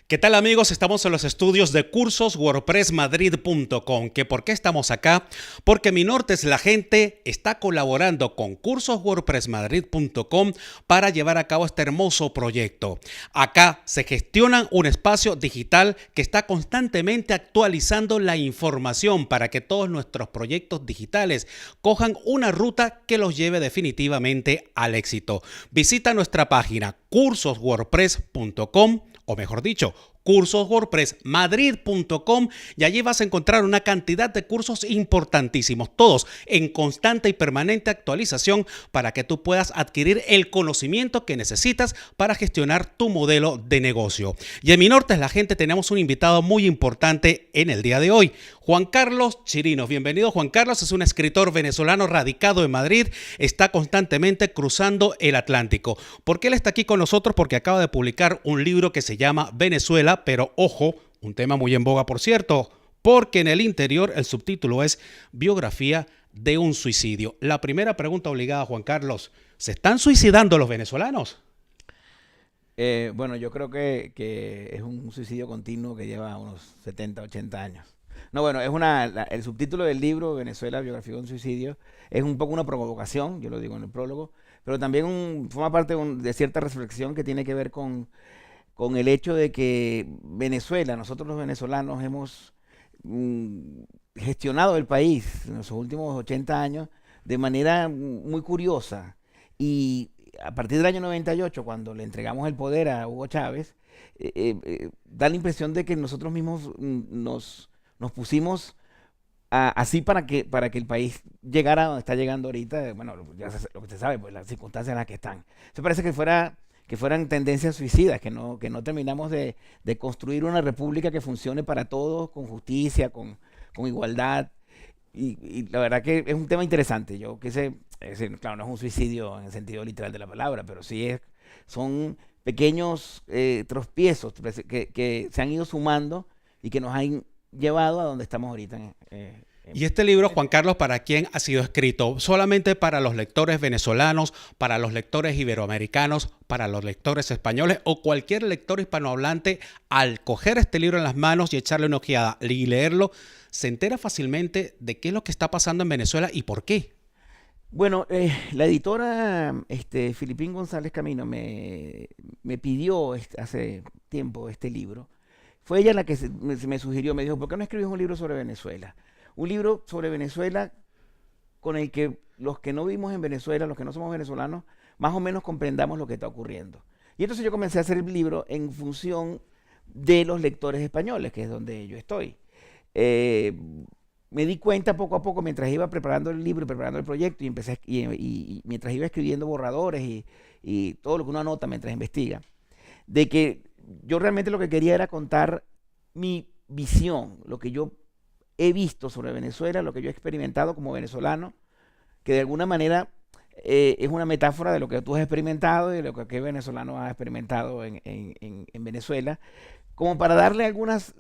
¿Qué tal amigos? Estamos en los estudios de cursoswordpressmadrid.com. ¿Por qué estamos acá? Porque Minortes la gente está colaborando con cursoswordpressmadrid.com para llevar a cabo este hermoso proyecto. Acá se gestiona un espacio digital que está constantemente actualizando la información para que todos nuestros proyectos digitales cojan una ruta que los lleve definitivamente al éxito. Visita nuestra página cursoswordpress.com, o mejor dicho, cursoswordpressmadrid.com, y allí vas a encontrar una cantidad de cursos importantísimos, todos en constante y permanente actualización para que tú puedas adquirir el conocimiento que necesitas para gestionar tu modelo de negocio. Y en Minortes la gente tenemos un invitado muy importante en el día de hoy, Juan Carlos Chirinos. Bienvenido, Juan Carlos. Es un escritor venezolano radicado en Madrid, está constantemente cruzando el Atlántico. ¿Por qué él está aquí con nosotros? Porque acaba de publicar un libro que se llama Venezuela, pero ojo, un tema muy en boga, por cierto, porque en el interior el subtítulo es Biografía de un suicidio. La primera pregunta obligada, Juan Carlos, ¿se están suicidando los venezolanos? Bueno, yo creo que es un suicidio continuo que lleva unos 70, 80 años. No, bueno, el subtítulo del libro, Venezuela, biografía de un suicidio, es un poco una provocación, yo lo digo en el prólogo, pero también forma parte de cierta reflexión que tiene que ver con el hecho de que Venezuela, nosotros los venezolanos hemos gestionado el país en los últimos 80 años de manera muy curiosa. Y a partir del año 98, cuando le entregamos el poder a Hugo Chávez, da la impresión de que nosotros mismos nos pusimos así para que el país llegara a donde está llegando ahorita. Bueno, lo que usted sabe, pues las circunstancias en las que están. Se parece que fueran tendencias suicidas, que no terminamos de construir una república que funcione para todos, con justicia, con igualdad. Y la verdad que es un tema interesante. Yo quise, claro, no es un suicidio en el sentido literal de la palabra, pero sí son pequeños tropiezos que se han ido sumando y que nos han llevado a donde estamos ahorita. Y este libro, Juan Carlos, ¿para quién ha sido escrito? ¿Solamente para los lectores venezolanos, para los lectores iberoamericanos, para los lectores españoles o cualquier lector hispanohablante, al coger este libro en las manos y echarle una ojeada y leerlo, se entera fácilmente de qué es lo que está pasando en Venezuela y por qué? Bueno, la editora Filipín González Camino me pidió hace tiempo este libro. Fue ella la que me sugirió, me dijo, ¿por qué no escribes un libro sobre Venezuela? Un libro sobre Venezuela con el que los que no vivimos en Venezuela, los que no somos venezolanos, más o menos comprendamos lo que está ocurriendo. Y entonces yo comencé a hacer el libro en función de los lectores españoles, que es donde yo estoy. Me di cuenta poco a poco mientras iba preparando el libro y preparando el proyecto y mientras iba escribiendo borradores y todo lo que uno anota mientras investiga, de que yo realmente lo que quería era contar mi visión, lo que yo he visto sobre Venezuela, lo que yo he experimentado como venezolano, que de alguna manera es una metáfora de lo que tú has experimentado y de lo que aquel venezolano ha experimentado en Venezuela, como para darle algunos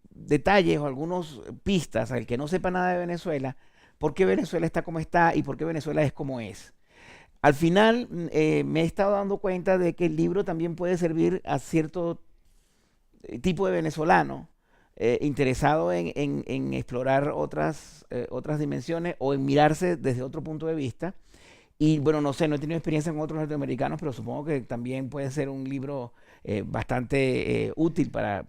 detalles o algunas pistas al que no sepa nada de Venezuela, por qué Venezuela está como está y por qué Venezuela es como es. Al final me he estado dando cuenta de que el libro también puede servir a cierto tipo de venezolano interesado en explorar otras dimensiones o en mirarse desde otro punto de vista. Y bueno, no sé, no he tenido experiencia con otros latinoamericanos, pero supongo que también puede ser un libro bastante útil para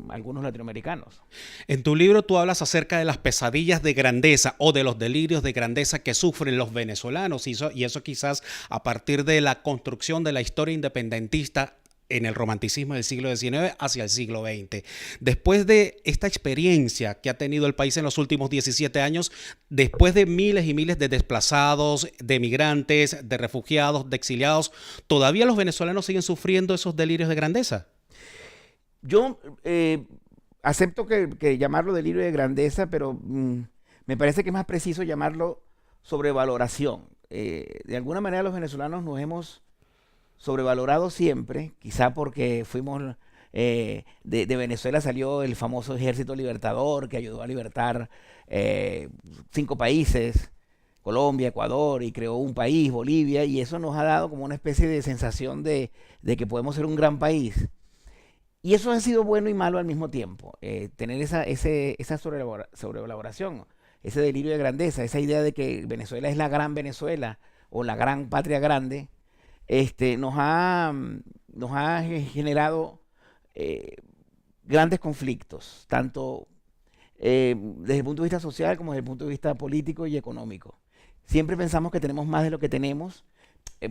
algunos latinoamericanos. En tu libro tú hablas acerca de las pesadillas de grandeza o de los delirios de grandeza que sufren los venezolanos y eso quizás a partir de la construcción de la historia independentista en el romanticismo del siglo XIX hacia el siglo XX. Después de esta experiencia que ha tenido el país en los últimos 17 años, después de miles y miles de desplazados, de migrantes, de refugiados, de exiliados, ¿todavía los venezolanos siguen sufriendo esos delirios de grandeza? Yo acepto que llamarlo delirio de grandeza, pero me parece que es más preciso llamarlo sobrevaloración. De alguna manera los venezolanos nos hemos sobrevalorado siempre, quizá porque de Venezuela salió el famoso Ejército Libertador que ayudó a libertar 5 países, Colombia, Ecuador, y creó un país, Bolivia, y eso nos ha dado como una especie de sensación de que podemos ser un gran país. Y eso ha sido bueno y malo al mismo tiempo, tener esa sobreelaboración, ese delirio de grandeza, esa idea de que Venezuela es la gran Venezuela o la gran patria grande, nos ha generado eh, grandes conflictos, tanto desde el punto de vista social como desde el punto de vista político y económico. Siempre pensamos que tenemos más de lo que tenemos.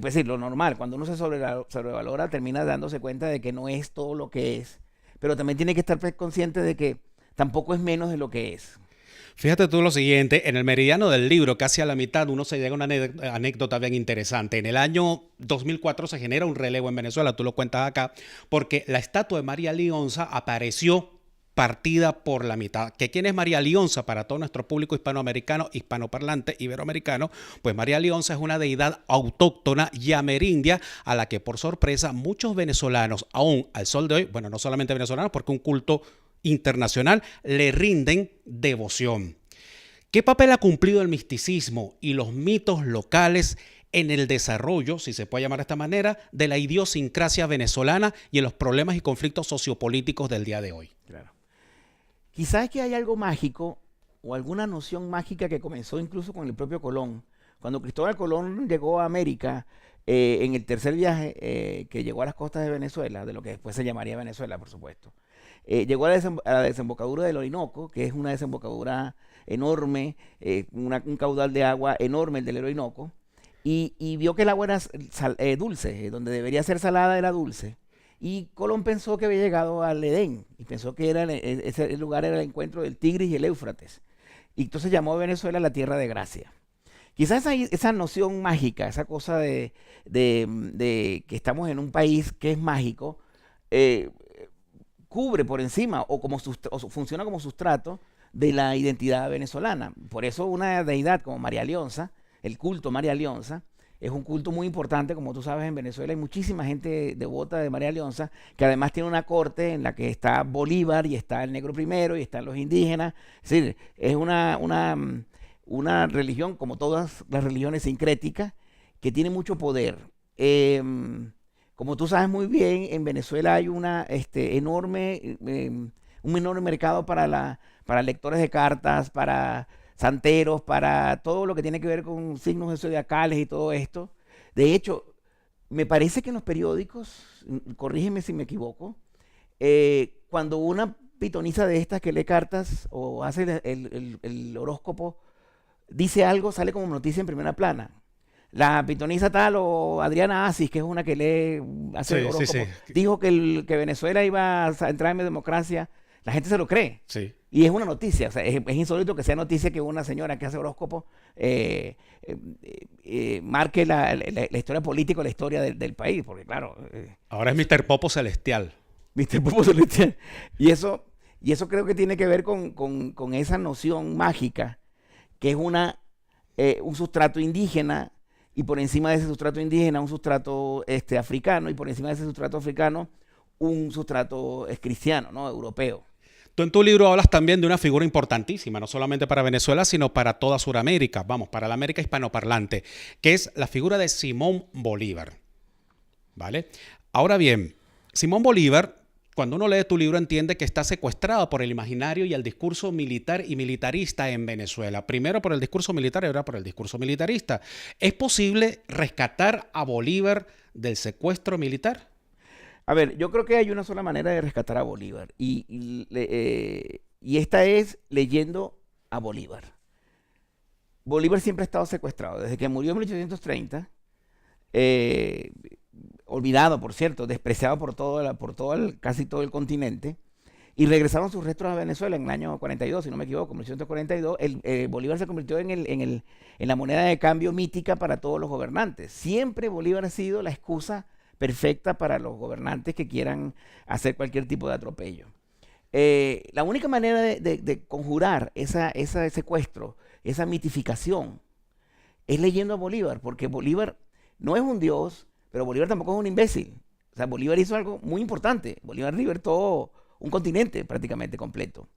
Pues sí, lo normal, cuando uno se sobrevalora, termina dándose cuenta de que no es todo lo que es, pero también tiene que estar consciente de que tampoco es menos de lo que es. Fíjate tú lo siguiente, en el meridiano del libro, casi a la mitad, uno se llega a una anécdota bien interesante. En el año 2004 se genera un relevo en Venezuela, tú lo cuentas acá, porque la estatua de María Lionza apareció partida por la mitad. ¿Que quién es María Lionza para todo nuestro público hispanoamericano, hispanoparlante, iberoamericano? Pues María Lionza es una deidad autóctona y amerindia a la que por sorpresa muchos venezolanos, aún al sol de hoy, bueno, no solamente venezolanos, porque un culto internacional, le rinden devoción. ¿Qué papel ha cumplido el misticismo y los mitos locales en el desarrollo, si se puede llamar de esta manera, de la idiosincrasia venezolana y en los problemas y conflictos sociopolíticos del día de hoy? Claro. Quizás que hay algo mágico o alguna noción mágica que comenzó incluso con el propio Colón. Cuando Cristóbal Colón llegó a América, en el tercer viaje que llegó a las costas de Venezuela, de lo que después se llamaría Venezuela, por supuesto, llegó a la desembocadura del Orinoco, que es una desembocadura enorme, un caudal de agua enorme, el del Orinoco, y vio que el agua era dulce, donde debería ser salada era dulce. Y Colón pensó que había llegado al Edén, y pensó que ese lugar era el encuentro del Tigris y el Éufrates. Y entonces llamó a Venezuela la tierra de gracia. Quizás esa noción mágica, esa cosa de que estamos en un país que es mágico, cubre por encima o funciona como sustrato de la identidad venezolana. Por eso una deidad como María Lionza, el culto María Lionza, es un culto muy importante. Como tú sabes, en Venezuela hay muchísima gente devota de María Lionza, que además tiene una corte en la que está Bolívar y está el negro primero y están los indígenas. Es decir, es una religión, como todas las religiones sincréticas, que tiene mucho poder. Como tú sabes muy bien, en Venezuela hay un enorme mercado para lectores de cartas, para santeros, para todo lo que tiene que ver con signos zodiacales y todo esto. De hecho, me parece que en los periódicos, corrígeme si me equivoco, cuando una pitonisa de estas que lee cartas o hace el horóscopo dice algo, sale como noticia en primera plana. La pitonisa tal o Adriana Asis, que es una que hace el horóscopo, dijo que Venezuela iba a entrar en democracia. La gente se lo cree. Sí. Y es una noticia. O sea, es insólito que sea noticia que una señora que hace horóscopo marque la historia política, la historia del país. Porque claro... ahora es Mr. Popo Celestial. Mr. Popo Celestial. Y eso creo que tiene que ver con esa noción mágica, que es un sustrato indígena, y por encima de ese sustrato indígena un sustrato africano, y por encima de ese sustrato africano un sustrato cristiano, ¿no? Europeo. Tú en tu libro hablas también de una figura importantísima, no solamente para Venezuela, sino para toda Sudamérica, vamos, para la América hispanoparlante, que es la figura de Simón Bolívar. ¿Vale? Ahora bien, Simón Bolívar, cuando uno lee tu libro, entiende que está secuestrado por el imaginario y el discurso militar y militarista en Venezuela. Primero por el discurso militar y ahora por el discurso militarista. ¿Es posible rescatar a Bolívar del secuestro militar? A ver, yo creo que hay una sola manera de rescatar a Bolívar, y esta es leyendo a Bolívar. Bolívar siempre ha estado secuestrado, desde que murió en 1830, olvidado, por cierto, despreciado por casi todo el continente, y regresaron sus restos a Venezuela en el año 42, si no me equivoco, en 1942. Bolívar se convirtió en la moneda de cambio mítica para todos los gobernantes. Siempre Bolívar ha sido la excusa perfecta para los gobernantes que quieran hacer cualquier tipo de atropello. La única manera de conjurar ese secuestro, esa mitificación, es leyendo a Bolívar, porque Bolívar no es un dios, pero Bolívar tampoco es un imbécil. O sea, Bolívar hizo algo muy importante. Bolívar libertó un continente prácticamente completo,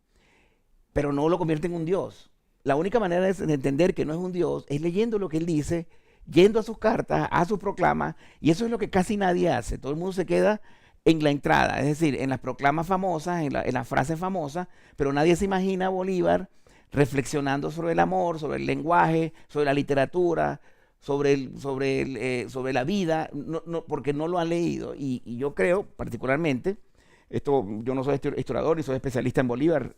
pero no lo convierte en un dios. La única manera de entender que no es un dios es leyendo lo que él dice, yendo a sus cartas, a sus proclamas, y eso es lo que casi nadie hace. Todo el mundo se queda en la entrada, es decir, en las proclamas famosas, en las frases famosas, pero nadie se imagina a Bolívar reflexionando sobre el amor, sobre el lenguaje, sobre la literatura, sobre la vida, porque no lo han leído. Y yo creo, particularmente, yo no soy historiador ni soy especialista en Bolívar,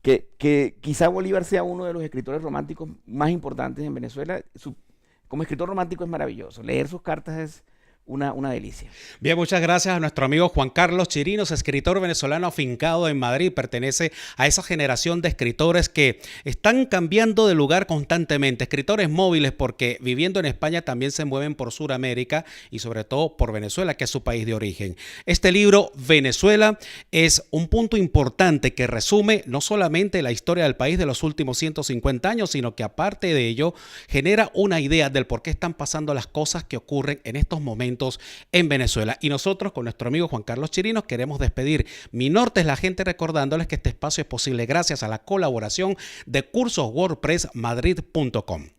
que quizá Bolívar sea uno de los escritores románticos más importantes en Venezuela. Como escritor romántico es maravilloso. Leer sus cartas es una delicia. Bien, muchas gracias a nuestro amigo Juan Carlos Chirinos, escritor venezolano afincado en Madrid. Pertenece a esa generación de escritores que están cambiando de lugar constantemente, escritores móviles, porque viviendo en España también se mueven por Sudamérica y sobre todo por Venezuela, que es su país de origen. Este libro, Venezuela, es un punto importante que resume no solamente la historia del país de los últimos 150 años, sino que aparte de ello genera una idea del por qué están pasando las cosas que ocurren en estos momentos en Venezuela. Y nosotros con nuestro amigo Juan Carlos Chirinos queremos despedir Mi Norte es la Gente, recordándoles que este espacio es posible gracias a la colaboración de cursoswordpressmadrid.com.